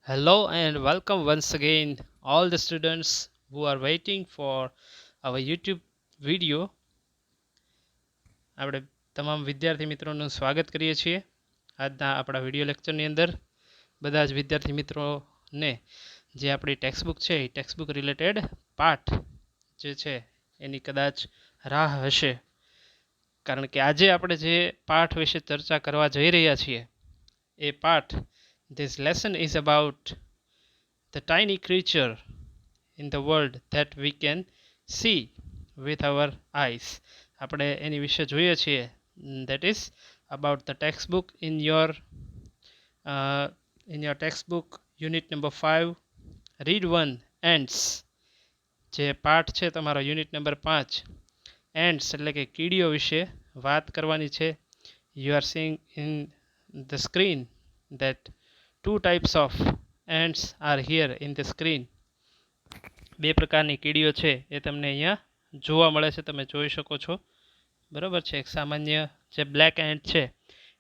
Hello and welcome once again, all the students who are waiting for our YouTube video. આપણે તમામ વિદ્યાર્થી મિત્રોનું સ્વાગત કરીએ છીએ આજના આપણા વિડીયો લેક્ચરની અંદર. બધા જ વિદ્યાર્થી મિત્રોને જે આપણી ટેક્સ્ટબુક છે એ ટેક્સ્ટબુક રિલેટેડ પાઠ જે છે એની કદાચ રાહ હશે, કારણ કે આજે આપણે જે પાઠ વિશે ચર્ચા કરવા જઈ રહ્યા છીએ એ પાઠ, this lesson is about the tiny creature in the world that we can see with our eyes. આપણે એની વિશે જોઈએ છીએ. That is about the textbook in your textbook unit number 5 read 1 ants. જે પાઠ છે તમારો યુનિટ નંબર 5 ants એટલે કે કીડીઓ વિશે વાત કરવાની છે. You are seeing in the screen that two types of ants are here in the screen. બે પ્રકારની કીડીઓ છે એ તમને અહીંયા જોવા મળે છે, તમે જોઈ શકો છો. બરાબર છે. એક સામાન્ય જે બ્લેક એન્ટ છે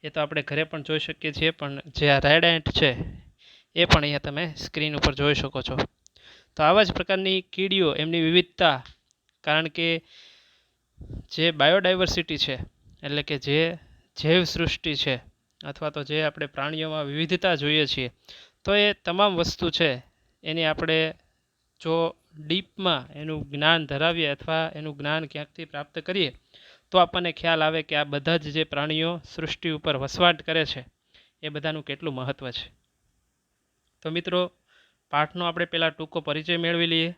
એ તો આપણે ઘરે પણ જોઈ શકીએ છીએ, પણ જે આ રેડ એન્ટ છે એ પણ અહીંયા તમે સ્ક્રીન ઉપર જોઈ શકો છો. તો આવા જ પ્રકારની કીડીઓ, એમની વિવિધતા, કારણ કે જે બાયોડાયવર્સિટી છે એટલે કે જે જૈવ સૃષ્ટિ છે અથવા તો જે આપણે પ્રાણીઓમાં વિવિધતા જોઈએ છીએ, તો એ તમામ વસ્તુ છે એની આપણે જો ડીપમાં એનું જ્ઞાન ધરાવીએ અથવા એનું જ્ઞાન ક્યાંકથી પ્રાપ્ત કરીએ તો આપણને ખ્યાલ આવે કે આ બધા જ જે પ્રાણીઓ સૃષ્ટિ ઉપર વસવાટ કરે છે એ બધાનું કેટલું મહત્ત્વ છે. તો મિત્રો, પાઠનો આપણે પહેલાં ટૂંકો પરિચય મેળવી લઈએ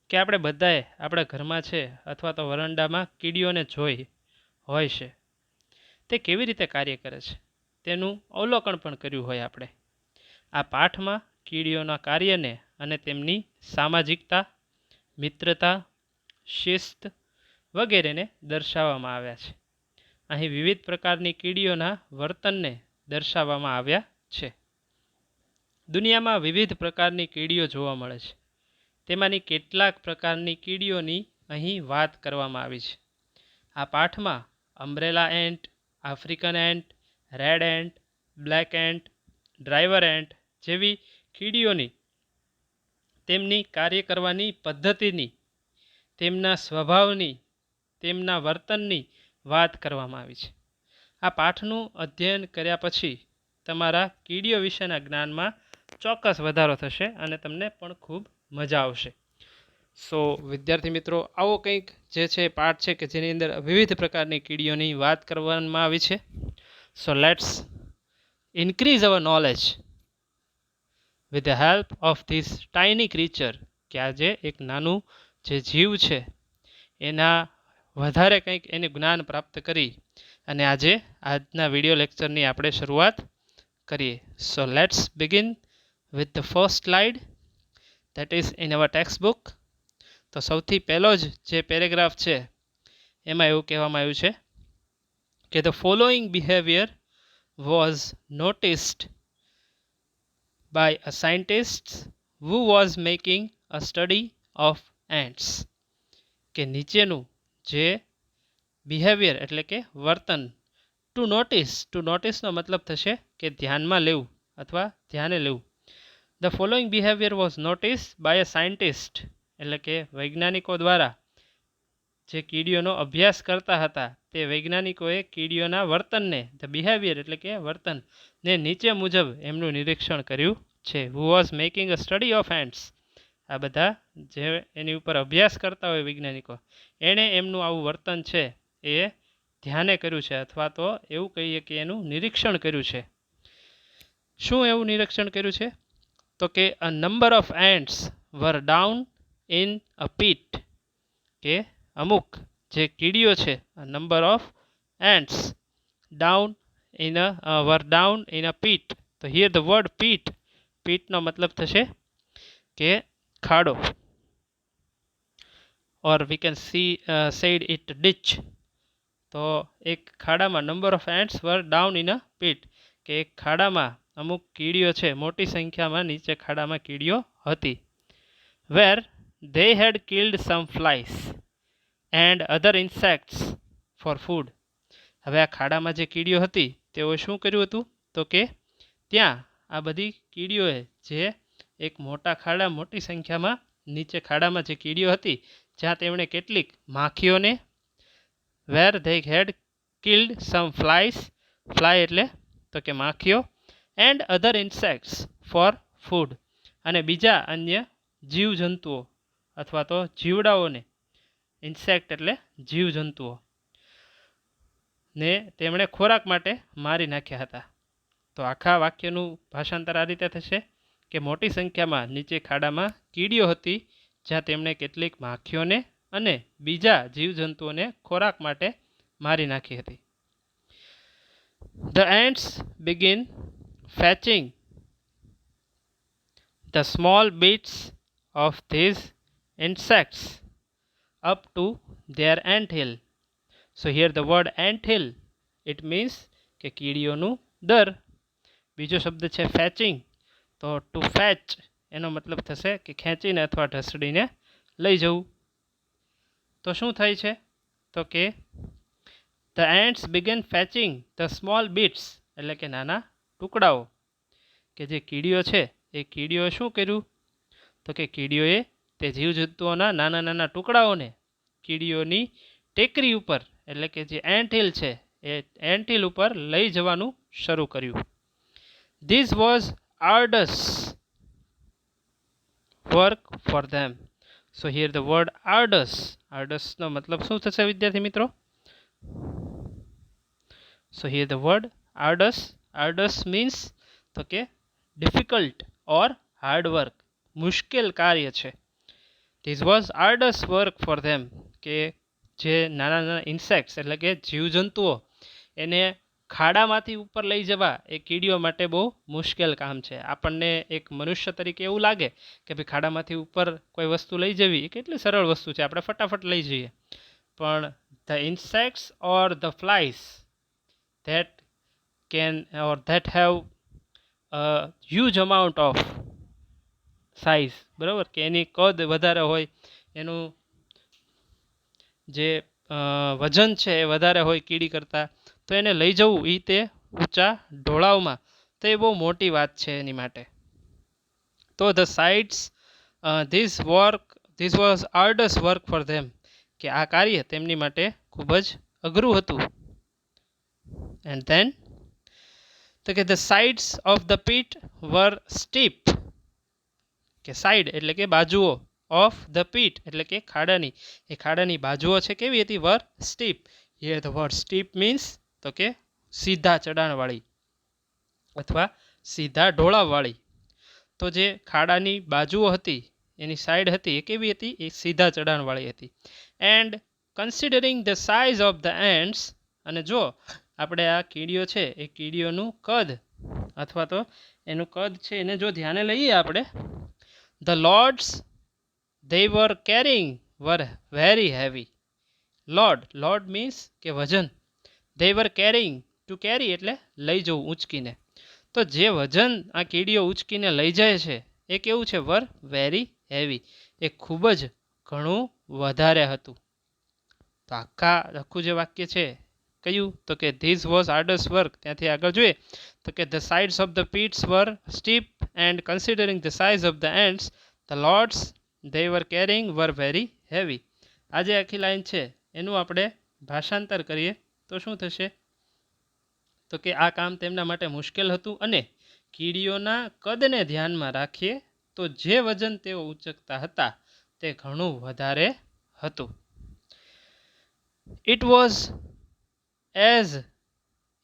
કે આપણે બધાએ આપણા ઘરમાં છે અથવા તો વરંડામાં કીડીઓને જોઈ હોય છે. તે કેવી રીતે કાર્ય કરે છે તેનું અવલોકન પણ કર્યું હોય આપણે. આ પાઠમાં કીડીઓના કાર્યને અને તેમની સામાજિકતા, મિત્રતા, શિસ્ત વગેરેને દર્શાવવામાં આવ્યા છે. અહીં વિવિધ પ્રકારની કીડીઓના વર્તનને દર્શાવવામાં આવ્યા છે. દુનિયામાં વિવિધ પ્રકારની કીડીઓ જોવા મળે છે. તેમાંની કેટલાક પ્રકારની કીડીઓની અહીં વાત કરવામાં આવી છે. આ પાઠમાં umbrella ant, African ant, red ant, black ant, driver ant જેવી કીડીઓની તેમની કાર્ય કરવાની પદ્ધતિની, તેમના સ્વભાવની, તેમના વર્તનની વાત કરવામાં આવી છે. આ પાઠનું અધ્યયન કર્યા પછી તમારા કીડીઓ વિશેના જ્ઞાનમાં ચોક્કસ વધારો થશે અને તમને પણ ખૂબ મજા આવશે. સો વિદ્યાર્થી મિત્રો, આવો કંઈક જે છે પાઠ છે કે જેની અંદર વિવિધ પ્રકારની કીડીઓની વાત કરવામાં આવી છે. So let's increase our knowledge with the help of this tiny creature. કે આજે એક નાનું જે જીવ છે એના વધારે કંઈક એનું જ્ઞાન પ્રાપ્ત કરી અને આજે આજના વિડીયો લેક્ચરની આપણે શરૂઆત કરીએ. So let's begin with the first slide that is in our textbook. તો સૌથી પહેલો જ જે પેરેગ્રાફ છે એમાં એવું કહેવામાં આવ્યું છે કે the following behavior was noticed by a scientist who was making a study of ants. કે નીચેનું જે બિહેવિયર એટલે કે વર્તન, ટુ નોટિસનો મતલબ થશે કે ધ્યાનમાં લેવું અથવા ધ્યાને લેવું. The following behaviour was notice by a scientist એટલે કે વૈજ્ઞાનિકો દ્વારા જે કીડીઓનો અભ્યાસ કરતા હતા તે વૈજ્ઞાનિકોએ કીડીઓના વર્તનને, ધ બિહેવિયર એટલે કે વર્તન ને નીચે મુજબ એમનું નિરીક્ષણ કર્યું છે. Who was making a study of ants. આ બધા જે એની ઉપર અભ્યાસ કરતા હોય વૈજ્ઞાનિકો, એણે એમનું આવું વર્તન છે એ ધ્યાને કર્યું છે અથવા તો એવું કહીએ કે એનું નિરીક્ષણ કર્યું છે. શું એવું નિરીક્ષણ કર્યું છે? તો કે a number of ants were down in a pit. કે અમુક જે કીડીઓ છે, a number of ants down were down in a pit. તો હિયર ધ વર્ડ પીટ, પીટનો મતલબ થશે કે ખાડો, or we can said it ditch. તો એક ખાડામાં number of ants were down in a pit, કે એક ખાડામાં અમુક કીડીઓ છે, મોટી સંખ્યામાં નીચે ખાડામાં કીડીઓ હતી. વેર they had killed some flies and other insects for food. હવે આ ખાડામાં જે કીડીઓ હતી તેઓએ શું કર્યું હતું? તો કે ત્યાં આ બધી કીડીઓએ જે એક મોટી સંખ્યામાં નીચે ખાડામાં જે કીડીઓ હતી જ્યાં તેમણે કેટલીક માખીઓને where they had killed some flies, fly એટલે તો કે માખીઓ, and other insects for food, અને બીજા અન્ય જીવજંતુઓ અથવા તો જીવડાઓને, ઇન્સેક્ટ એટલે જીવજંતુઓ ને તેમણે ખોરાક માટે મારી નાખ્યા હતા. તો આખા વાક્યનું ભાષાંતર આ રીતે થશે કે મોટી સંખ્યામાં નીચે ખાડામાં કીડીઓ હતી જ્યાં તેમણે કેટલીક માખીઓને અને બીજા જીવજંતુઓને ખોરાક માટે મારી નાખી હતી. The ants begin fetching the small bits of these insects up to their anthill. So here the word anthill, it means કે કીડીઓનું દર. બીજો શબ્દ છે ફેચિંગ. તો ટુ ફેચ એનો મતલબ થશે કે ખેંચીને અથવા ઢસડીને લઈ જવું. તો શું થાય છે તો કે the ants began fetching the small bits, એટલે કે નાના ટુકડાઓ. કે જે કીડીઓ છે એ કીડીઓએ શું કર્યું તો કે કીડીઓએ તે જીવજંતુઓના નાના ટુકડાઓને કીડીઓની ટેકરી ઉપર એટલે કે જે એન્ટહિલ છે એ એન્ટહિલ ઉપર લઈ જવાનું શરૂ કર્યું. This was arduous work for them. So here the word arduous, નો મતલબ શું થશે વિદ્યાર્થી મિત્રો? So here the word arduous means તો કે difficult or hard work, મુશ્કેલ કાર્ય છે. This was arduous work for them, કે જે નાના ઇન્સેક્ટ્સ એટલે કે જીવજંતુઓ એને ખાડામાંથી ઉપર લઈ જવા એ કીડીઓ માટે બહુ મુશ્કેલ કામ છે. આપણને એક મનુષ્ય તરીકે એવું લાગે કે ભાઈ ખાડામાંથી ઉપર કોઈ વસ્તુ લઈ જવી એ કેટલી સરળ વસ્તુ છે, આપણે ફટાફટ લઈ જઈએ. પણ the insects or the flies that have a huge amount of size, બરાબર, કે એની કદ વધારે હોય, એનું જે વજન છે એ વધારે હોય કીડી કરતાં, તો એને લઈ જવું એ તે ઊંચા ઢોળાવમાં તો એ બહુ મોટી વાત છે એની માટે. તો the sides this was arduous work for them, કે આ કાર્ય તેમની માટે ખૂબ જ અઘરું હતું. And then તો કે the sides of the pit were steep, કે સાઈડ એટલે કે બાજુઓ, ઓફ ધ પીટ એટલે કે ખાડાની, એ ખાડાની બાજુઓ છે કેવી હતી? Very steep. Here the word steep means તો કે સીધા ચડાણવાળી અથવા સીધા ઢોળાવવાળી. તો જે ખાડાની બાજુઓ હતી એની સાઈડ હતી એ કેવી હતી? એ સીધા ચડાણવાળી હતી. And considering the size of the ends, અને જો આપણે આ કીડીઓ છે એ કીડીઓનું કદ અથવા તો એનું કદ છે એને જો ધ્યાને લઈએ આપણે, the loads they were carrying were very heavy. Load means કે વજન. they were carrying, to carry એટલે લઈ જવું ઊંચકીને. તો જે વજન આ કીડીઓ ઊંચકીને લઈ જાય છે એ કેવું છે? were very heavy, એ ખૂબ જ ઘણું વધારે હતું. તો આખું જે વાક્ય છે કયું તો કે this was arduous work, ત્યાંથી આગળ જોઈએ તો કે the sides of the pits were steep and considering the size of the ants the loads they were carrying were very heavy. આ જે આખી લાઈન છે એનું આપણે ભાષાંતર કરીએ તો શું થશે તો કે આ કામ તેમના માટે મુશ્કેલ હતું અને કીડીઓના કદને ધ્યાનમાં રાખીએ તો જે વજન તેઓ ઉંચકતા હતા તે ઘણું વધારે હતું. It was as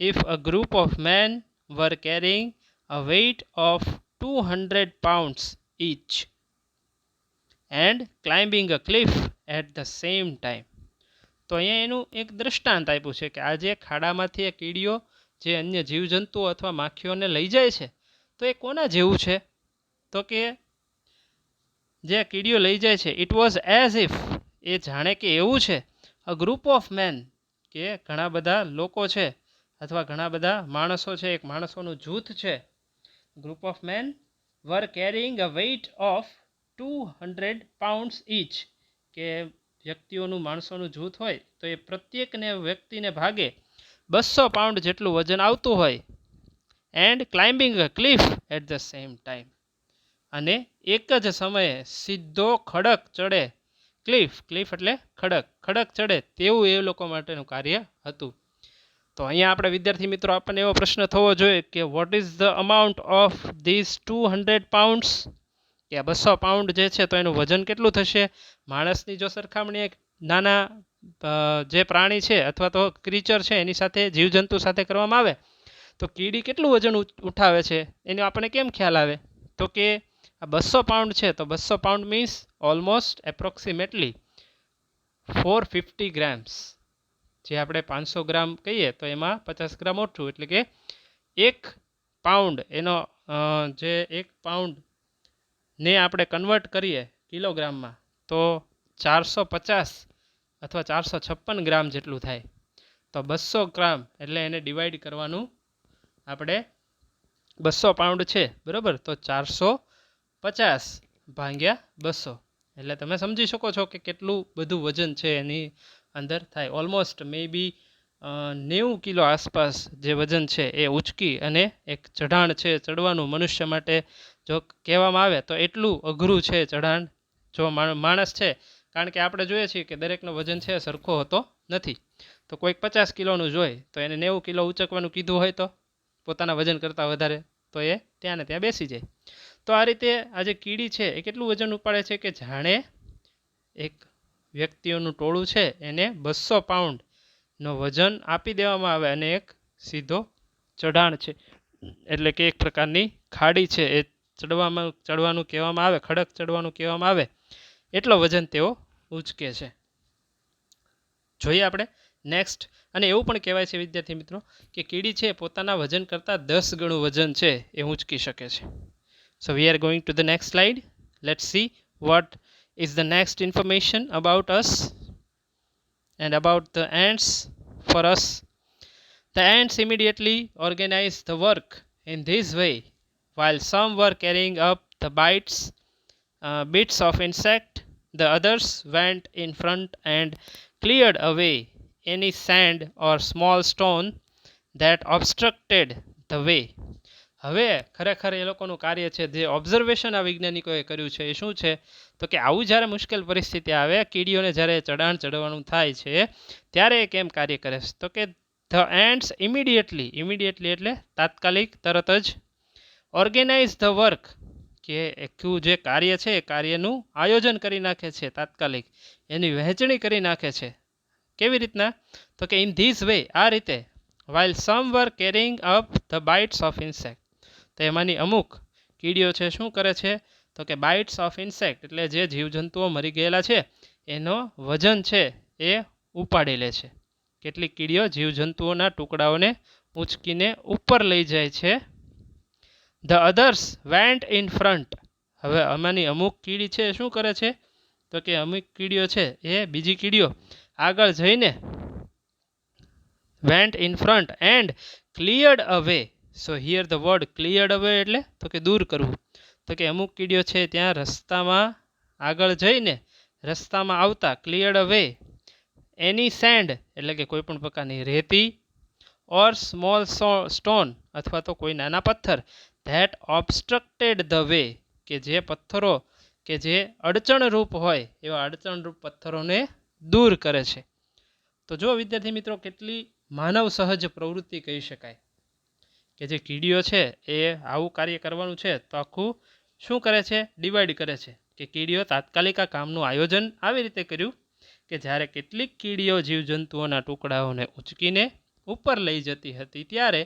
if a group of men were carrying a weight of 200 pounds each and climbing a cliff at the same time. તો અહીંયા એનું એક દૃષ્ટાંત આપ્યું છે કે આ જે ખાડામાંથી એ કીડીઓ જે અન્ય જીવજંતુઓ અથવા માખીઓને લઈ જાય છે તો એ કોના જેવું છે તો કે જે કીડીઓ લઈ જાય છે ઇટ વોઝ એઝ ઇફ, એ જાણે કે એવું છે, અ ગ્રુપ ઓફ મેન, કે ઘણા બધા લોકો છે અથવા ઘણા બધા માણસો છે, એક માણસોનું જૂથ છે. Group of men were carrying a weight of 200 pounds each, કે વ્યક્તિઓનું માણસોનું જૂથ હોય તો એ પ્રત્યેકને વ્યક્તિને ભાગે 200 પાઉન્ડ જેટલું વજન આવતું હોય. And climbing a cliff at the same time. અને એક જ સમયે સીધો ખડક ચડે, ક્લિફ એટલે ખડક ચડે તેવું એ લોકો માટેનું કાર્ય હતું. તો અહીંયા આપણે વિદ્યાર્થી મિત્રો આપણને એવો પ્રશ્ન થવો જોઈએ કે what is the amount of this 200 pounds, કે 200 પાઉન્ડ જે છે તો એનું વજન કેટલું થશે. માણસની જો સરખામણી એક નાના જે પ્રાણી છે અથવા તો ક્રીચર છે એની સાથે, જીવજંતુ સાથે કરવામાં આવે તો કીડી કેટલું વજન ઉઠાવે છે એનો આપણને કેમ ખ્યાલ આવે, તો કે આ 200 પાઉન્ડ છે તો 200 pound means almost approximately 450 grams. જે આપણે 500 ગ્રામ કહીએ તો એમાં 50 ગ્રામ ઓછું, એટલે કે 1 પાઉન્ડ એનો જે 1 પાઉન્ડને આપણે કન્વર્ટ કરીએ કિલોગ્રામમાં તો 450 અથવા 456 ગ્રામ જેટલું થાય. તો 200 ગ્રામ એટલે એને ડિવાઈડ કરવાનું આપણે, 200 પાઉન્ડ છે બરાબર, તો 450 ભાગ્યા 200 એટલે તમે સમજી શકો છો કે કેટલું બધું વજન છે એની અંદર થાય. ઓલમોસ્ટ મે બી 90 કિલો આસપાસ જે વજન છે એ ઉચકી અને એક ચઢાણ છે ચડવાનું મનુષ્ય માટે જો કહેવામાં આવે તો એટલું અઘરું છે ચઢાણ જો માણસ છે. કારણ કે આપણે જોઈએ છીએ કે દરેકનો વજન છે સરખો હોતો નથી. તો કોઈક 50 કિલોનું જોઈએ તો એને 90 કિલો ઉચકવાનું કીધું હોય તો પોતાના વજન કરતાં વધારે તો એ ત્યાં ને ત્યાં બેસી જાય. તો આ રીતે આ જે કીડી છે એ કેટલું વજન ઉપાડે છે કે જાણે એક વ્યક્તિઓનું ટોળું છે એને 200 પાઉન્ડનો વજન આપી દેવામાં આવે અને એક સીધો ચઢાણ છે એટલે કે એક પ્રકારની ખાડી છે એ ચડવાનું કહેવામાં આવે, ખડક ચડવાનું કહેવામાં આવે એટલો વજન તેઓ ઉચકે છે. જોઈએ આપણે નેક્સ્ટ. અને એવું પણ કહેવાય છે વિદ્યાર્થી મિત્રો કે કીડી છે પોતાના વજન કરતાં 10 ગણું વજન છે એ ઉંચકી શકે છે. So we are going to the next slide. Let's see what is the next information about us and about the ants for us. The ants immediately organized the work in this way. While some were carrying up the bits of insect, the others went in front and cleared away any sand or small stone that obstructed the way. હવે ખરેખર એ લોકોનું કાર્ય છે જે observation આ વૈજ્ઞાનિકોએ કર્યું છે એ શું છે, તો કે આવું જ્યારે મુશ્કેલ પરિસ્થિતિ આવે, કીડીઓને જ્યારે ચઢાણ ચડવાનું થાય છે ત્યારે એ કેમ કાર્ય કરે છે, તો કે ધ એન્ડ્સ ઇમિડિયેટલી એટલે તાત્કાલિક, તરત જ, ઓર્ગેનાઇઝ ધ વર્ક કે જે કાર્ય છે એ કાર્યનું આયોજન કરી નાખે છે, તાત્કાલિક એની વહેંચણી કરી નાખે છે. કેવી રીતના, તો કે ઇન ધીસ વે, આ રીતે. while some were carrying up the bites of insect, તો એમાંની અમુક કીડીઓ છે શું કરે છે, તો કે બાઇટ્સ ઓફ ઇન્સેક્ટ એટલે જે જીવજંતુઓ મરી ગયેલા છે એનો વજન છે એ ઉપાડી લે છે. કેટલીક કીડીઓ જીવજંતુઓના ટુકડાઓને ઉંચકીને ઉપર લઈ જાય છે. The others vent in front, હવે આમાંની અમુક કીડી છે શું કરે છે, તો કે અમુક કીડીઓ છે એ બીજી કીડીઓ આગળ જઈને went in front and cleared away. So here the word cleared away એટલે તો કે દૂર કરવું. તો કે અમુક કીડીઓ છે ત્યાં રસ્તામાં આગળ જઈને રસ્તામાં આવતા ક્લિયર્ડ અવે એની સેન્ડ એટલે કે કોઈ પણ પ્રકારની રેતી ઓર સ્મોલ સ્ટોન અથવા તો કોઈ નાના પથ્થર ધેટ ઓબસ્ટ્રક્ટેડ ધ વે કે જે પથ્થરો કે જે અડચણરૂપ હોય એવા અડચણરૂપ પથ્થરોને દૂર કરે છે. તો જો વિદ્યાર્થી મિત્રો કેટલી માનવ સહજ પ્રવૃત્તિ કહી શકાય કે જે કીડીઓ છે એ આવું કાર્ય કરવાનું છે તો આખું શું કરે છે, ડિવાઈડ કરે છે કે કીડીઓ તાત્કાલિક આ કામનું આયોજન આવી રીતે કર્યું કે જ્યારે કેટલીક કીડીઓ જીવજંતુઓના ટુકડાઓને ઉંચકીને ઉપર લઈ જતી હતી ત્યારે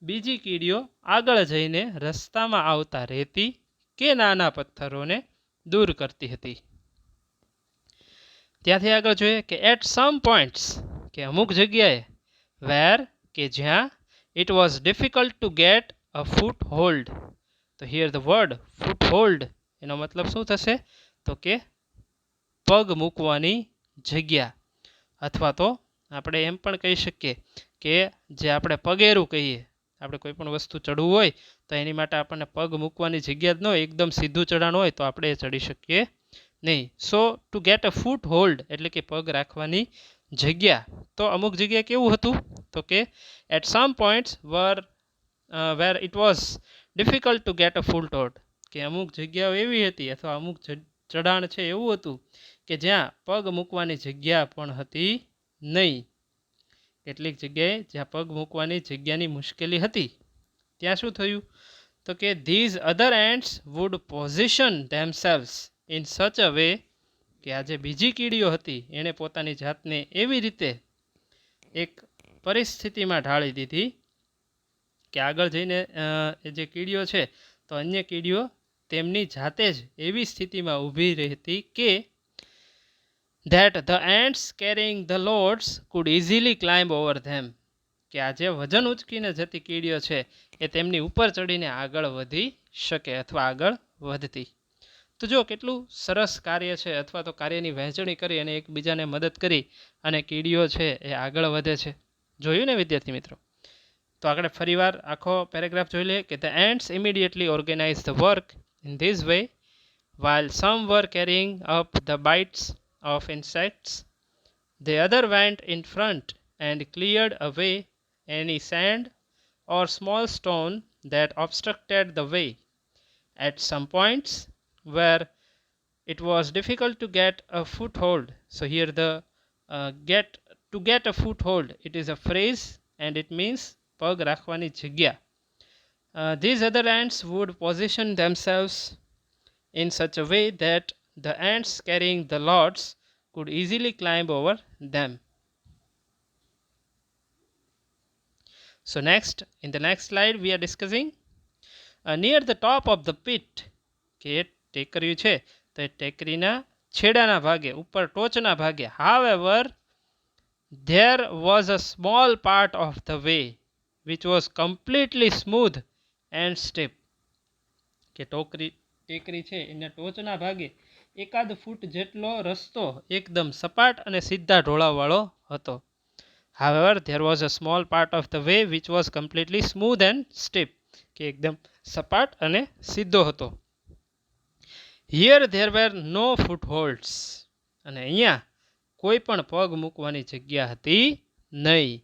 બીજી કીડીઓ આગળ જઈને રસ્તામાં આવતા રેતી કે નાના પથ્થરોને દૂર કરતી હતી. ત્યાંથી આગળ જોઈએ કે એટ સમ પોઈન્ટ્સ કે અમુક જગ્યાએ વેર કે જ્યાં it was difficult to get a foothold. તો here the word foothold એનો મતલબ શું થશે, તો કે પગ મૂકવાની જગ્યા, અથવા તો આપણે એમ પણ કહી શકીએ કે જે આપણે પગેરું કહીએ, આપણે કોઈ પણ વસ્તુ ચડવું હોય તો એની માટે આપણને પગ મૂકવાની જગ્યા જ ન હોય, એકદમ સીધું ચઢાણ હોય તો આપણે એ ચડી શકીએ નહીં. So to get a foothold એટલે કે પગ રાખવાની જગ્યા. તો અમુક જગ્યાએ કેવું હતું, તો કે at some points were where it was difficult to get a foothold. કે અમુક જગ્યાઓ એવી હતી અથવા અમુક ચઢાણ છે એવું હતું કે જ્યાં પગ મૂકવાની જગ્યા પણ હતી નહીં. કેટલીક જગ્યાએ જ્યાં પગ મૂકવાની જગ્યાની મુશ્કેલી હતી ત્યાં શું થયું તો કે these other ants would position themselves in such a way કે આ જે બીજી કીડીઓ હતી એણે પોતાની જાતને એવી રીતે એક પરિસ્થિતિમાં ઢાળી દીધી કે આગળ જઈને એ જે કીડીઓ છે તો અન્ય કીડીઓ તેમની જાતે જ એવી સ્થિતિમાં ઊભી રહેતી કે that the ants carrying the loads could easily climb over them. કે આ જે વજન ઉચકીને જતી કીડીઓ છે એ તેમની ઉપર ચડીને આગળ વધી શકે અથવા આગળ વધતી. તો જો કેટલું સરસ કાર્ય છે અથવા તો કાર્યની વહેંચણી કરી અને એકબીજાને મદદ કરી અને કીડીઓ છે એ આગળ વધે છે. જોયું ને વિદ્યાર્થી મિત્રો? તો આગળ ફરીવાર આખો પેરેગ્રાફ જોઈ લઈએ કે the ants immediately organized the work in this way while some were carrying up the bites of insects. The other went in front and cleared away any sand or small stone that obstructed the way. At some points where it was difficult to get a foothold, so here the to get a foothold, it is a phrase and it means pag rakhwani jagya. These other ants would position themselves in such a way that the ants carrying the loads could easily climb over them. So next, in the next slide we are discussing near the top of the pit કે ટેકરી છે તો એ ટેકરીના છેડાના ભાગે ઉપર ટોચના ભાગે however there was a small part of the way which was completely smooth and steep. કે ટેકરી છે એના ટોચના ભાગે એકાદ ફૂટ જેટલો રસ્તો એકદમ સપાટ અને સિદ્ધા ઢોળાવાળો હતો. However, there was a small part of the way which was completely smooth and steep. કે એકદમ સપાટ અને સીધો હતો. Here there were no footholds. અને અહીંયા કોઈ પણ પગ મૂકવાની જગ્યા હતી નહીં.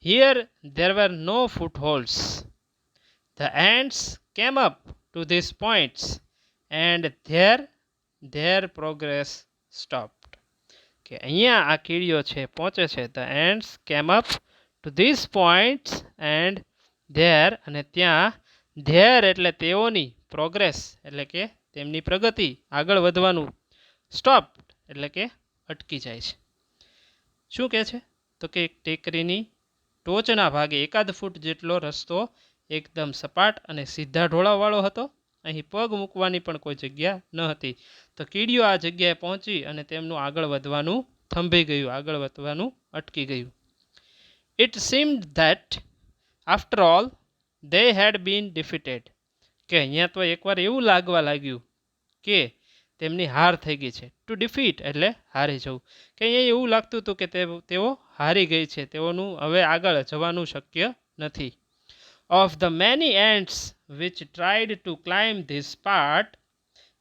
Here there were no footholds. The ants came up to these points and their progress stopped. કે અહીંયા આ કીડીઓ છે પહોંચે છે. The ants came up to these points and their અને ત્યાં their એટલે તેઓની પ્રોગ્રેસ એટલે કે તેમની પ્રગતિ આગળ વધવાનું સ્ટોપ એટલે કે અટકી જાય છે. શું કહે છે તો કે ટેકરીની ટોચના ભાગે એકાદ ફૂટ જેટલો રસ્તો એકદમ સપાટ અને સીધા ઢોળાવાળો હતો. અહીં પગ મૂકવાની પણ કોઈ જગ્યા ન હતી. તો કીડીઓ આ જગ્યાએ પહોંચી અને તેમનું આગળ વધવાનું થંભી ગયું, આગળ વધવાનું અટકી ગયું. It seemed that after all they had been defeated. કે અહીંયા તો એકવાર એવું લાગવા લાગ્યું કે તેમની હાર થઈ ગઈ છે. ટુ ડિફીટ એટલે હારી જવું. કે અહીંયા એવું લાગતું હતું કે તેઓ હારી ગઈ છે, તેઓનું હવે આગળ જવાનું શક્ય નથી. Of the many ants which tried to climb this part,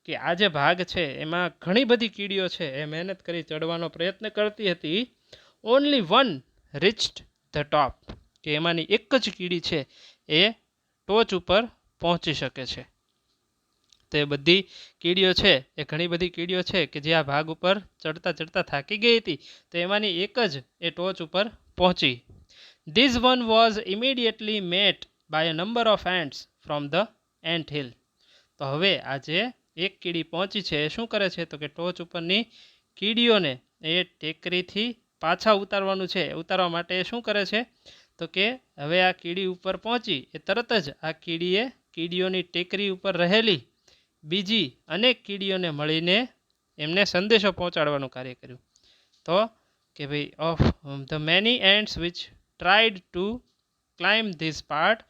કે આ જે ભાગ છે એમાં ઘણી બધી કીડીઓ છે એ મહેનત કરી ચડવાનો પ્રયત્ન કરતી હતી. Only one reached the top. કે એમાંની એક જ કીડી છે એ ટોચ ઉપર પહોંચી શકે છે. તો એ બધી કીડીઓ છે એ ઘણી બધી કીડીઓ છે કે જે આ ભાગ ઉપર ચડતા ચડતા થાકી ગઈ હતી તો એમાંની એક જ એ ટોચ ઉપર પહોંચી. This one was immediately met by a number of ants from the ant hill. તો હવે આ જે એક કીડી પહોંચી છે એ શું કરે છે તો કે ટોચ ઉપરની કીડીઓને એ ટેકરીથી પાછા ઉતારવાનું છે. ઉતારવા માટે એ શું કરે છે તો કે હવે આ કીડી ઉપર પહોંચી એ તરત જ આ કીડીએ કીડીઓની ટેકરી ઉપર રહેલી બીજી અનેક કીડીઓને મળીને એમને સંદેશો પહોંચાડવાનું કાર્ય કર્યું. તો કે ભાઈ of the many ants which tried to climb this part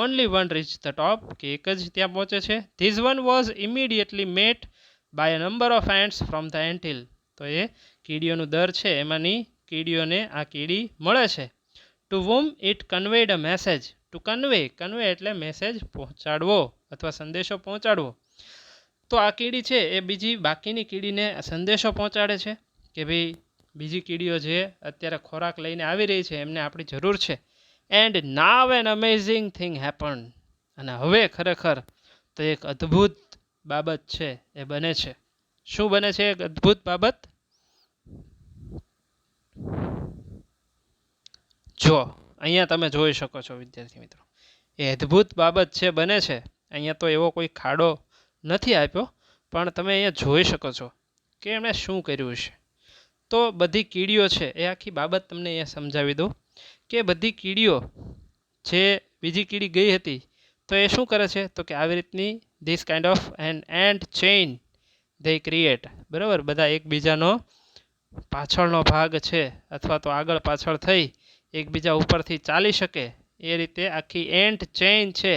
only one reach the top. કે એક જ ત્યાં પહોંચે છે. This one was immediately met by a number of ants from the ant hill. તો એ કીડીઓનું દર છે એમાંની કીડીઓને આ કીડી મળે છે. To whom it conveyed a message. To convey એટલે મેસેજ પહોંચાડવો અથવા સંદેશો પહોંચાડવો. તો આ કીડી છે એ બીજી બાકીની કીડીને સંદેશો પહોંચાડે છે કે ભાઈ બીજી કીડીઓ જે અત્યારે ખોરાક લઈને આવી રહી છે એમને આપણી જરૂર છે and now N amazing thing happen. અને હવે ખરેખર તો એક અદ્ભુત બાબત છે એ બને છે. શું બને છે એક અદ્ભુત બાબત? જો અહીંયા તમે જોઈ શકો છો વિદ્યાર્થી મિત્રો, એ અદ્ભુત બાબત છે બને છે. અહીંયા તો એવો કોઈ ખાડો નથી આપ્યો, પણ તમે અહીંયા જોઈ શકો છો કે એમણે શું કર્યું છે. તો બધી કીડીઓ છે એ આખી બાબત તમને અહીંયા સમજાવી દઉં કે બધી કીડીઓ જે બીજી કીડી ગઈ હતી તો એ શું કરે છે તો કે આવી રીતની this kind of an ant chain they create. બરાબર, બધા એકબીજાનો પાછળનો ભાગ છે અથવા તો આગળ પાછળ થઈ એકબીજા ઉપરથી ચાલી શકે એ રીતે આખી એન્ટ ચેઇન છે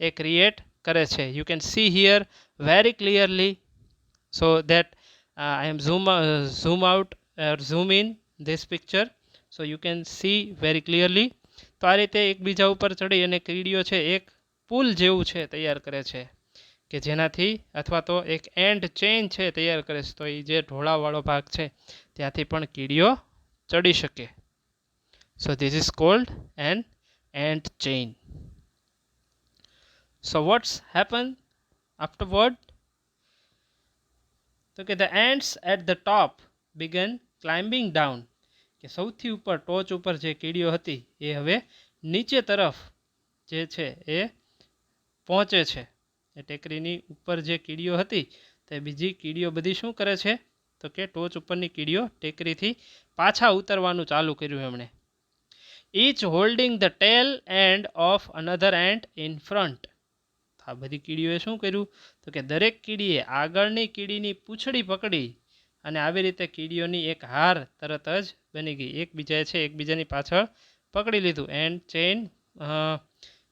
એ ક્રિએટ કરે છે. You can see here very clearly. So that I am zoom out or zoom in this picture, so you can see very clearly. તો આ રીતે એકબીજા ઉપર ચડી અને કીડીઓ છે એક પુલ જેવું છે તૈયાર કરે છે કે જેનાથી અથવા તો એક એન્ડ ચેઇન છે તૈયાર કરે છે. તો એ જે ઢોળાવાળો ભાગ છે ત્યાંથી પણ કીડીઓ ચડી શકે. સો this is called an ant chain. So what's happened afterward? તો કે the ants at the top began climbing down. કે સૌથી ઉપર ટોચ ઉપર જે કીડીઓ હતી એ હવે નીચે તરફ જે છે એ પહોંચે છે. એ ટેકરીની ઉપર જે કીડીઓ હતી તે બીજી કીડીઓ બધી શું કરે છે તો કે ટોચ ઉપરની કીડીઓ ટેકરીથી પાછા ઉતરવાનું ચાલુ કર્યું એમણે. each holding the tail end of another ant in front. આ બધી કીડીઓએ શું કર્યું તો કે દરેક કીડીએ આગળની કીડીની પૂંછડી પકડી અને આવી રીતે કીડીઓની એક હાર તરત જ બની ગઈ. એકબીજાએ છે એકબીજાની પાછળ પકડી લીધું. And chain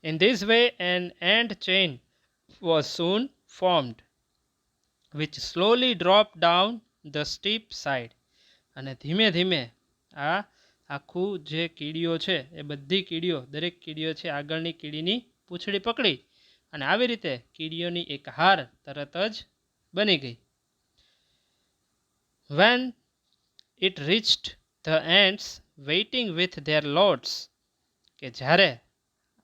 in this way an ant chain was soon formed which slowly dropped down the steep side. અને ધીમે ધીમે આ આખું જે કીડીઓ છે એ બધી કીડીઓ દરેક કીડીઓ છે આગળની કીડીની પૂંછડી પકડી અને આવી રીતે કીડીઓની એક હાર તરત જ બની ગઈ. When it reached the ants waiting with their loads. કે જ્યારે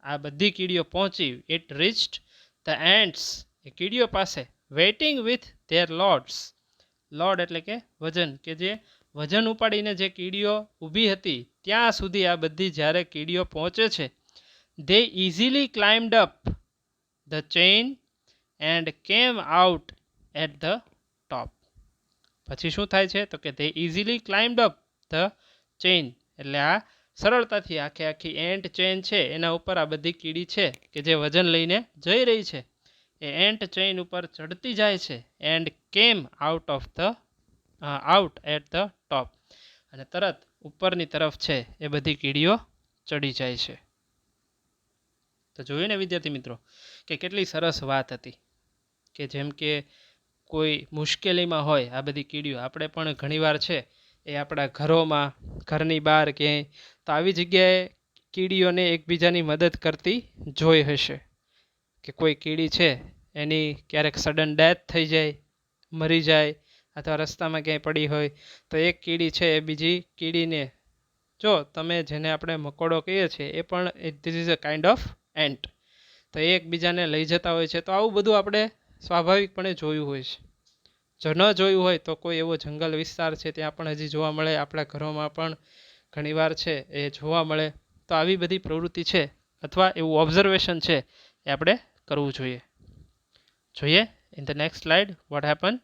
આ બધી કીડીઓ પહોંચી, it reached the ants એ કીડીઓ પાસે waiting with their loads. Load એટલે કે વજન, કે જે વજન ઉપાડીને જે કીડીઓ ઊભી હતી ત્યાં સુધી આ બધી જ્યારે કીડીઓ પહોંચે છે, they easily climbed up the chain and came out at the top. પછી શું થાય છે તો કે they easily climbed up the chain, એટલે આ સરળતાથી આખી એન્ટ ચેઇન છે એના ઉપર આ બધી કીડી છે કે જે વજન લઈને જઈ રહી છે એ એન્ટ ચેઇન ઉપર ચડતી જાય છે. And came out at the top, અને તરત ઉપરની તરફ છે એ બધી કીડીઓ ચડી જાય છે. તો જોયું ને વિદ્યાર્થી મિત્રો કે કેટલી સરસ વાત હતી કે જેમ કે કોઈ મુશ્કેલીમાં હોય આ બધી કીડીઓ, આપણે પણ ઘણીવાર છે એ આપણા ઘરોમાં, ઘરની બહાર ક્યાંય તો આવી જગ્યાએ કીડીઓને એકબીજાની મદદ કરતી જોઈ હશે કે કોઈ કીડી છે એની ક્યારેક સડન ડેથ થઈ જાય, મરી જાય, અથવા રસ્તામાં ક્યાંય પડી હોય તો એક કીડી છે એ બીજી કીડીને, જો તમે જેને આપણે મકોડો કહીએ છીએ એ પણ this is a kind of ant, તો એ એકબીજાને લઈ જતા હોય છે. તો આવું બધું આપણે સ્વાભાવિકપણે જોયું હોય છે. જો ન જોયું હોય તો કોઈ એવો જંગલ વિસ્તાર છે ત્યાં પણ હજી જોવા મળે, આપણા ઘરોમાં પણ ઘણીવાર છે એ જોવા મળે. તો આવી બધી પ્રવૃત્તિ છે અથવા એવું ઓબ્ઝર્વેશન છે એ આપણે કરવું જોઈએ. In the next slide what happen.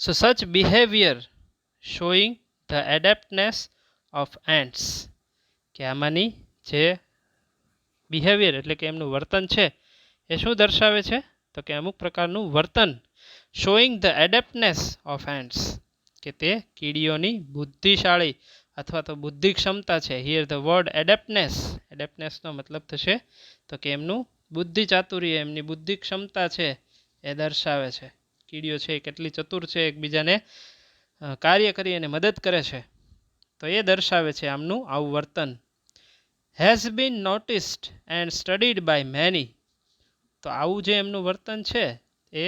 So such behaviour showing the adeptness of ants. કે આમાંની જે બિહેવિયર એટલે કે એમનું વર્તન છે એ શું દર્શાવે છે તો કે અમુક પ્રકારનું વર્તન, showing the adeptness of ants, કે તે કીડીઓની બુદ્ધિશાળી અથવા તો બુદ્ધિ ક્ષમતા છે. હિયર ધ વર્ડ એડેપ્ટનેસ, એડેપ્ટનેસનો મતલબ થશે તો કે એમનું બુદ્ધિ ચાતુર્ય, એમની બુદ્ધિ ક્ષમતા છે એ દર્શાવે છે. કીડીઓ છે એ કેટલી ચતુર છે, એકબીજાને કાર્ય કરી અને મદદ કરે છે, તો એ દર્શાવે છે આમનું આવું વર્તન. Has been noticed and studied by many. તો આવું જે એમનું વર્તન છે એ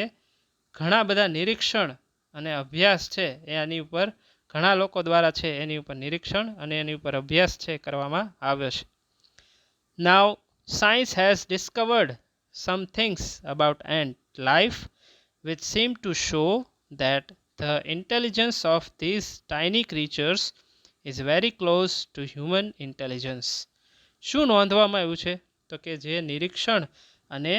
ઘણા બધા નિરીક્ષણ અને અભ્યાસ છે એ આની ઉપર ઘણા લોકો દ્વારા છે એની ઉપર નિરીક્ષણ અને એની ઉપર અભ્યાસ છે કરવામાં આવ્યો છે. Now, science has discovered some things about ant life which seem to show that the intelligence of these tiny creatures is very close to human intelligence. શું નોંધવામાં આવ્યું છે તો કે જે નિરીક્ષણ અને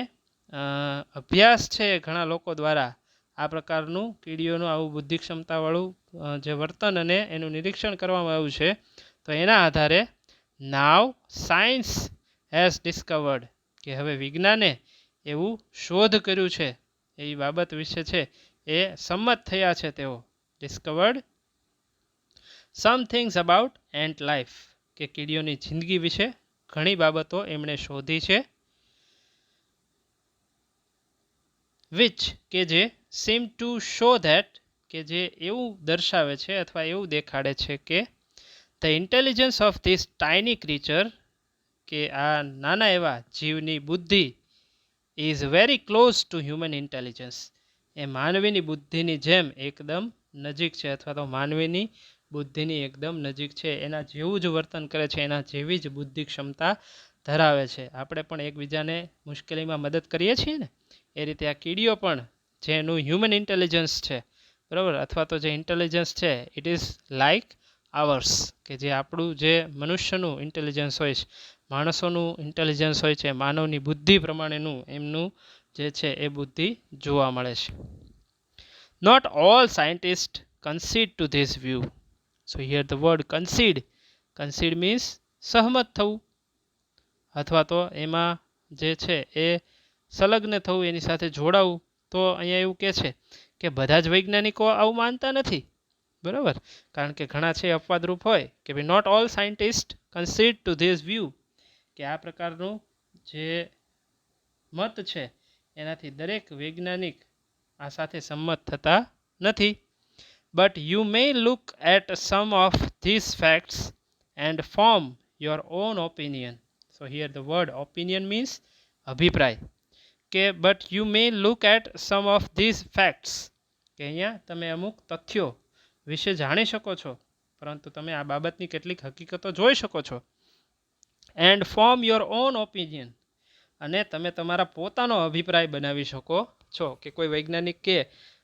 અભ્યાસ છે ઘણા લોકો દ્વારા આ પ્રકારનું કીડીઓનું આવું બુદ્ધિ ક્ષમતાવાળું જે વર્તન અને એનું નિરીક્ષણ કરવામાં આવ્યું છે તો એના આધારે નાવ સાયન્સ હેઝ ડિસ્કવર્ડ કે હવે વિજ્ઞાને એવું શોધ કર્યું છે એવી બાબત વિશે છે એ સંમત થયા છે તેઓ discovered some things about ant life કે કીડીઓની જિંદગી વિશે ઘણી બાબતો એમણે શોધી છે વિચ કે જે સીમ ટુ શો ધેટ કે જે એવું દર્શાવે છે અથવા એવું દેખાડે છે કે the intelligence of this tiny creature કે આ નાના એવા જીવની બુદ્ધિ is very close to human intelligence એ માનવીની બુદ્ધિની જેમ એકદમ નજીક છે અથવા તો માનવીની બુદ્ધિની એકદમ નજીક છે એના જેવું જ વર્તન કરે છે એના જેવી જ બુદ્ધિ ક્ષમતા ધરાવે છે આપણે પણ એકબીજાને મુશ્કેલીમાં મદદ કરીએ છીએ ને એ રીતે આ કીડીઓ પણ જેનું હ્યુમન ઇન્ટેલિજન્સ છે બરાબર અથવા તો જે ઇન્ટેલિજન્સ છે ઇટ ઇઝ લાઇક આવર્સ કે જે આપણું જે મનુષ્યનું ઇન્ટેલિજન્સ હોય છે માણસોનું ઇન્ટેલિજન્સ હોય છે માનવની બુદ્ધિ પ્રમાણેનું એમનું જે છે એ બુદ્ધિ જોવા મળે છે not all scientist concede to this view so here the word concede means સહમત થવું અથવા તો એમાં જે છે એ સંલગ્ન થવું એની સાથે જોડાવું તો અહીંયા એવું કહે છે કે બધા જ વૈજ્ઞાનિકો આવું માનતા નથી બરાબર કારણ કે ઘણા છે અપવાદરૂપ હોય કે ભાઈ not all scientist concede to this view કે આ પ્રકારનું જે મત છે એનાથી દરેક વૈજ્ઞાનિક આ સાથે સંમત થતા નથી but you may look at some of this facts and form your own opinion so here the word opinion means અભિપ્રાય કે but you may look at some of this facts કે અહીંયા તમે અમુક તથ્યો વિશે જાણી શકો છો પરંતુ તમે આ બાબતની કેટલીક હકીકતો જોઈ શકો છો and form your own opinion અને તમે તમારા પોતાનો અભિપ્રાય બનાવી શકો છો કે કોઈ વૈજ્ઞાનિક કે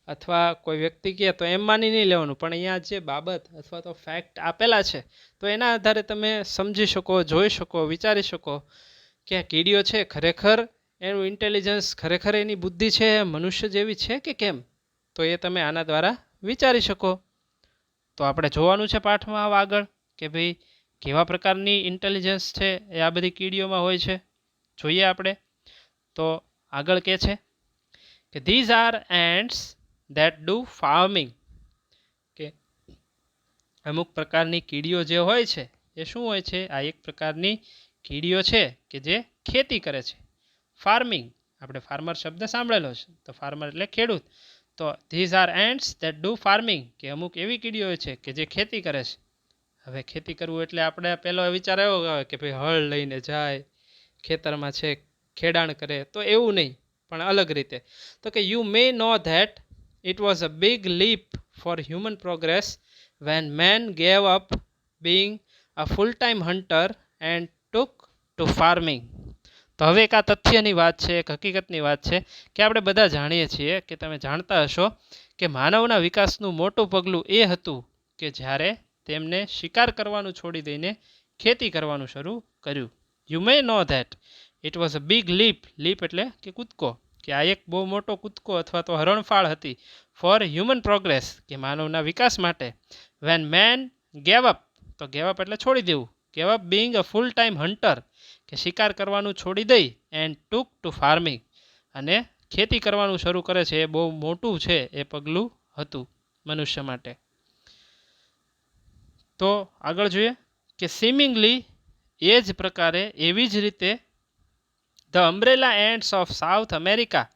અથવા કોઈ વ્યક્તિ કહે તો એમ માની નહીં લેવાનું પણ અહીંયા જે બાબત અથવા તો ફેક્ટ આપેલા છે તો એના આધારે તમે સમજી શકો જોઈ શકો વિચારી શકો કે આ કીડીઓ છે ખરેખર એનું ઇન્ટેલિજન્સ ખરેખર એની બુદ્ધિ છે મનુષ્ય જેવી છે કે કેમ તો એ તમે આના દ્વારા વિચારી શકો તો આપણે જોવાનું છે પાઠમાં આવા આગળ કે ભાઈ કેવા પ્રકારની ઇન્ટેલિજન્સ છે એ આ બધી કીડીઓમાં હોય છે જોઈએ આપણે તો આગળ કહે છે કે these are ants that do farming કે અમુક પ્રકારની કીડીઓ જે હોય છે એ શું હોય છે આ એક પ્રકારની કીડીઓ છે કે જે ખેતી કરે છે ફાર્મિંગ આપણે ફાર્મર શબ્દ સાંભળેલો છે તો ફાર્મર એટલે ખેડૂત તો these are ants that do farming કે અમુક એવી કીડીઓ છે કે જે ખેતી કરે છે હવે ખેતી કરવું એટલે આપણે પહેલો વિચાર એવો આવે કે ભાઈ હળ લઈને જાય ખેતરમાં છે ખેડાણ કરે તો એવું નહીં પણ અલગ રીતે તો કે you may know that it was a big leap for human progress when man gave up being a full time hunter and took to farming તો હવે એક આ તથ્યની વાત છે એક હકીકતની વાત છે કે આપણે બધા જાણીએ છીએ કે તમે જાણતા હશો કે માનવના વિકાસનું મોટું પગલું એ હતું કે જ્યારે તેમને શિકાર કરવાનું છોડી દઈને ખેતી કરવાનું શરૂ કર્યું you may know that it was a big leap એટલે કે કૂદકો કે આ એક બહુ મોટો કૂદકો અથવા તો હરણફાળ હતી ફોર હ્યુમન પ્રોગ્રેસ કે માનવના વિકાસ માટે વેન મેન ગેવ અપ તો ગેવ અપ એટલે છોડી દેવું gave up being a full time hunter કે શિકાર કરવાનું છોડી દઈ એન્ડ ટુક ટુ ફાર્મિંગ અને ખેતી કરવાનું શરૂ કરે છે એ બહુ મોટું છે એ પગલું હતું મનુષ્ય માટે તો આગળ જોઈએ કે સિમિંગલી એ જ પ્રકારે એવી જ રીતે the umbrella ants of South America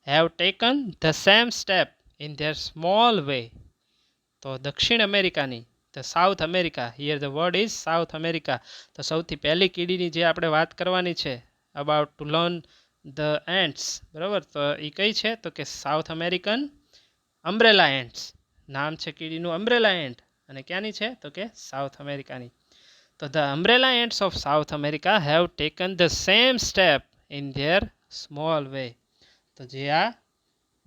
have taken the same step in their small way તો દક્ષિણ અમેરિકાની the South America here the word is South America તો સૌથી પહેલી કીડીની જે આપણે વાત કરવાની છે about to learn the ants બરાબર તો એ કઈ છે તો કે સાઉથ અમેરિકન અમ્બ્રેલા એન્ડ્સ નામ છે કીડીનું અમ્બ્રેલા એન્ડ અને ક્યાંની છે તો કે સાઉથ અમેરિકાની તો the umbrella ants of South America have taken the same step in their small way. તો જે આ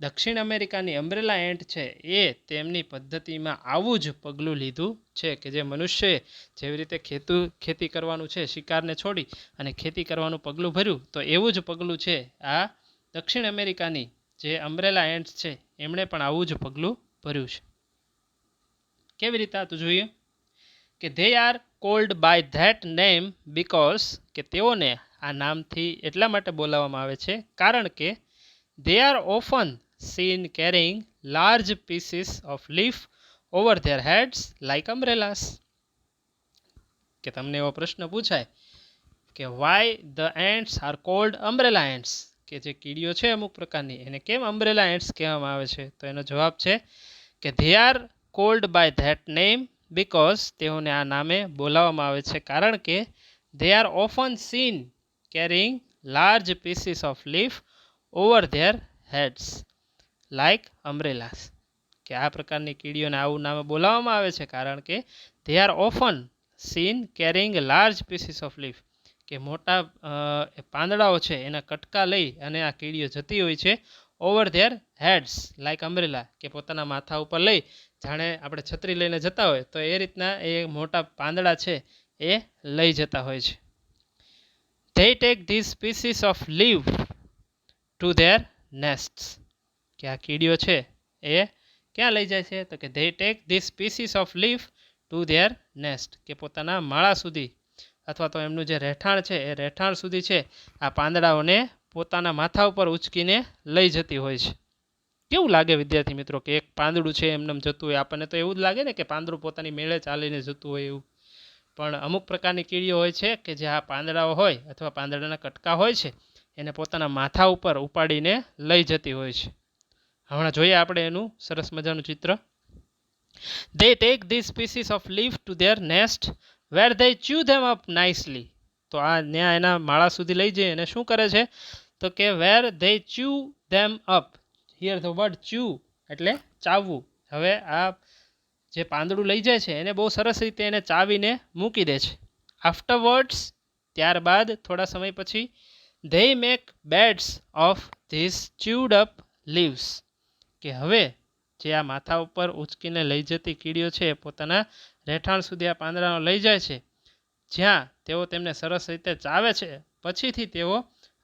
દક્ષિણ અમેરિકાની અમ્બ્રેલા એન્ટ છે એ તેમની પદ્ધતિમાં આવું જ પગલું લીધું છે કે જે મનુષ્યએ જેવી રીતે ખેતી કરવાનું છે, શિકારને છોડી અને ખેતી કરવાનું પગલું ભર્યું, તો એવું જ પગલું છે આ દક્ષિણ અમેરિકાની જે અમ્બ્રેલા એન્ટ્સ છે એમણે પણ આવું જ પગલું ભર્યું છે. કેવી રીતે તો જોઈએ કે they are called by that name because કે તેઓને આ નામથી એટલા માટે બોલાવવામાં આવે છે કારણ કે they are often seen carrying large pieces of leaf over their heads like umbrellas. કે તમને એવો પ્રશ્ન પૂછાય કે why the ants are called umbrella ants, કે જે કીડીઓ છે અમુક પ્રકારની એને કેમ umbrella ants કહેવામાં આવે છે, તો એનો જવાબ છે કે they are called by that name because તેઓને આ નામે બોલાવવામાં આવે છે કારણ કે they are often seen carrying large pieces of leaf over their heads like umbrellas. કે આ પ્રકારની કીડીઓને આવું નામે બોલાવવામાં આવે છે કારણ કે they are often seen carrying large pieces of leaf, કે મોટા પાંદડાઓ છે એના કટકા લઈ અને આ કીડીઓ જતી હોય છે over their heads like umbrella, કે પોતાના માથા ઉપર લઈ જાણે આપણે છત્રી લઈને જતા હોય તો એ રીતના એ મોટા પાંદડા છે એ લઈ જતા હોય છે. they take these pieces of leaf to their nests, કે આ કીડીઓ છે એ ક્યાં લઈ જાય છે તો કે they take these pieces of leaf to their nest, કે પોતાના માળા સુધી અથવા તો એમનું જે રહેઠાણ છે એ રહેઠાણ સુધી છે આ પાંદડાઓને પોતાના માથા ઉપર ઉચકીને લઈ જતી હોય છે. કેવું લાગે વિદ્યાર્થી મિત્રો કે એક પાંદડું છે એમને જતું હોય, આપણને તો એવું જ લાગે ને કે પાંદડું પોતાની મેળે ચાલીને જતું હોય એવું, પણ અમુક પ્રકારની કીડીઓ હોય છે કે જે આ પાંદડાઓ હોય અથવા પાંદડાના કટકા હોય છે એને પોતાના માથા ઉપર ઉપાડીને લઈ જતી હોય છે. હમણાં જોઈએ આપણે એનું સરસ મજાનું ચિત્ર. they take these pieces of leaf to their nest where they chew them up nicely. તો આ ત્યાં એના માળા સુધી લઈ જઈ અને શું કરે છે તો કે where they chew them up, here the word chew એટલે ચાવવું. હવે આ જે પાંદડું લઈ જાય છે એને બહુ સરસ રીતે એને ચાવીને મૂકી દે છે. afterwards ત્યારબાદ થોડા સમય પછી they make beds of these chewed up leaves, કે હવે જે આ માથા ઉપર ઉચકીને લઈ જતી કીડીઓ છે પોતાના રહેઠાણ સુધી આ પાંદડાઓ લઈ જાય છે જ્યાં તેઓ તેમને સરસ રીતે ચાવે છે, પછીથી તેઓ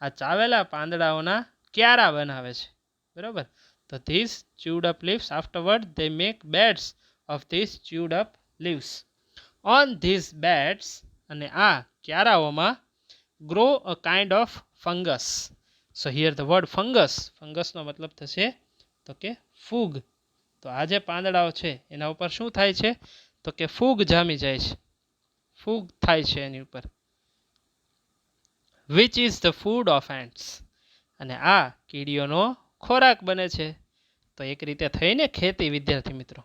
આ ચાવેલા પાંદડાઓના ક્યારા બનાવે છે. બરાબર, તો these chewed up leaves afterward they make beds of these chewed up leaves on these beds, અને આ ક્યારાઓમાં grow a kind of fungus. so here the word fungus, ફંગસનો મતલબ થશે તો કે ફૂગ. તો આ જે પાંદડાઓ છે એના ઉપર શું થાય છે તો કે ફૂગ જામી જાય છે, ફૂગ થાય છે એની ઉપર. which is the food of ants, અને આ કીડીઓનો ખોરાક બને છે. તો એક રીતે થઈને ખેતી વિદ્યાર્થી મિત્રો,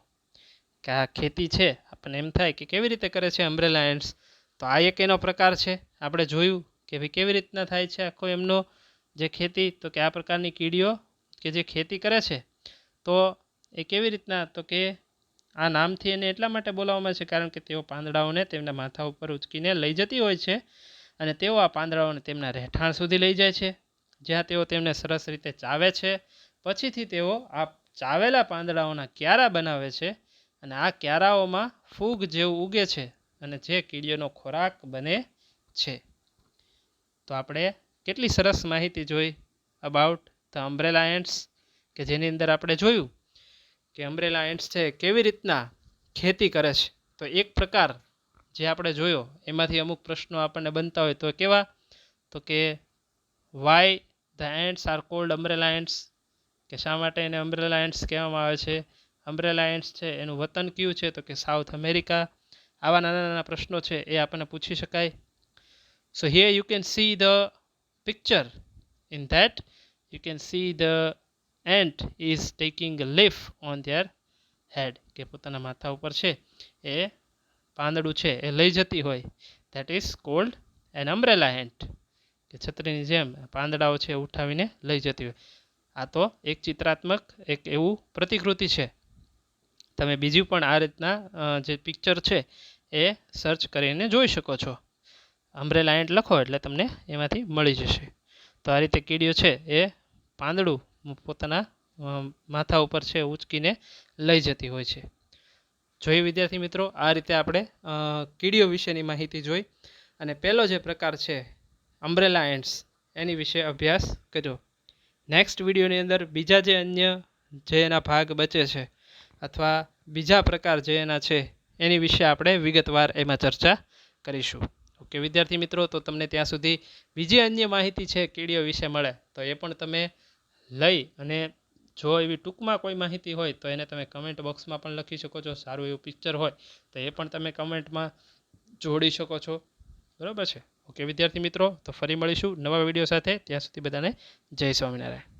કે આ ખેતી છે આપણને એમ થાય કે કેવી રીતે કરે છે અમ્બ્રેલા એન્ટ્સ, તો આ એક એનો પ્રકાર છે. આપણે જોયું કે ભાઈ કેવી રીતના થાય છે આખો એમનો જે ખેતી, તો કે આ પ્રકારની કીડીઓ કે જે ખેતી કરે છે તો એ કેવી રીતના તો કે આ નામથી એને એટલા માટે બોલાવવામાં છે કારણ કે તેઓ પાંદડાઓને તેમના માથા ઉપર ઉચકીને લઈ જતી હોય છે અને તેઓ આ પાંદડાઓને તેમના રહેઠાણ સુધી લઈ જાય છે જ્યાં તેઓ તેમને સરસ રીતે ચાવે છે. પછીથી તેઓ આ ચાવેલા પાંદડાઓના ક્યારા બનાવે છે અને આ ક્યારાઓમાં ફૂગ જેવું ઉગે છે અને જે કીડીઓનો ખોરાક બને છે. તો આપણે કેટલી સરસ માહિતી જોઈ અબાઉટ ધ અમ્બ્રેલા એન્ટ્સ, કે જેની અંદર આપણે જોયું કે અમ્બ્રેલા એન્ટ્સ છે કેવી રીતના ખેતી કરે છે. તો એક પ્રકાર જે આપણે જોયો એમાંથી અમુક પ્રશ્નો આપણને બનતા હોય તો કેવા તો કે why the ants are called umbrella ants, કે શા માટે એને અમ્બ્રેલા એન્ટ્સ કહેવામાં આવે છે. અમ્બ્રેલા એન્ટ્સ છે એનું વતન કયું છે તો કે સાઉથ અમેરિકા. આવા નાના નાના પ્રશ્નો છે એ આપણને પૂછી શકાય. સો here you can see the picture, in that you can see the ant is taking a leaf on their head, કે પોતાના માથા ઉપર છે એ પાંદડું છે એ લઈ જતી હોય, that is called an umbrella ant, કે છત્રીની જેમ પાંદડાઓ છે ઉઠાવીને લઈ જતી હોય. આ તો એક ચિત્રાત્મક એક એવું પ્રતિકૃતિ છે. તમે બીજું પણ આ રીતના જે પિક્ચર છે એ સર્ચ કરીને જોઈ શકો છો. અમ્બ્રેલા એન્ટ લખો એટલે તમને એમાંથી મળી જશે. તો આ રીતે કીડીઓ છે એ પાંદડું પોતાના માથા ઉપર છે ઉંચકીને લઈ જતી હોય છે. જોઈ વિદ્યાર્થી મિત્રો, આ રીતે આપણે કીડીઓ વિશેની માહિતી જોઈ. અને પહેલો જે પ્રકાર છે અમ્બ્રેલા એન્ટ્સ, એની વિશે અભ્યાસ કર્યો. નેક્સ્ટ વિડીયોની અંદર બીજા જે અન્ય જે એના ભાગ બચે છે અથવા બીજા પ્રકાર જે એના છે એની વિશે આપણે વિગતવાર એમાં ચર્ચા કરીશું. ઓકે વિદ્યાર્થી મિત્રો, તો તમને ત્યાં સુધી બીજી અન્ય માહિતી છે કીડીઓ વિશે મળે તો એ પણ તમે લઈ અને જો એવી ટૂંકમાં કોઈ માહિતી હોય તો એને તમે કમેન્ટ બોક્સમાં પણ લખી શકો છો. સારું એવું પિક્ચર હોય તો એ પણ તમે કમેન્ટમાં જોડી શકો છો. બરાબર છે. ઓકે વિદ્યાર્થી મિત્રો, તો ફરી મળીશું નવા વિડીયો સાથે. ત્યાં સુધી બધાને જય સ્વામિનારાયણ.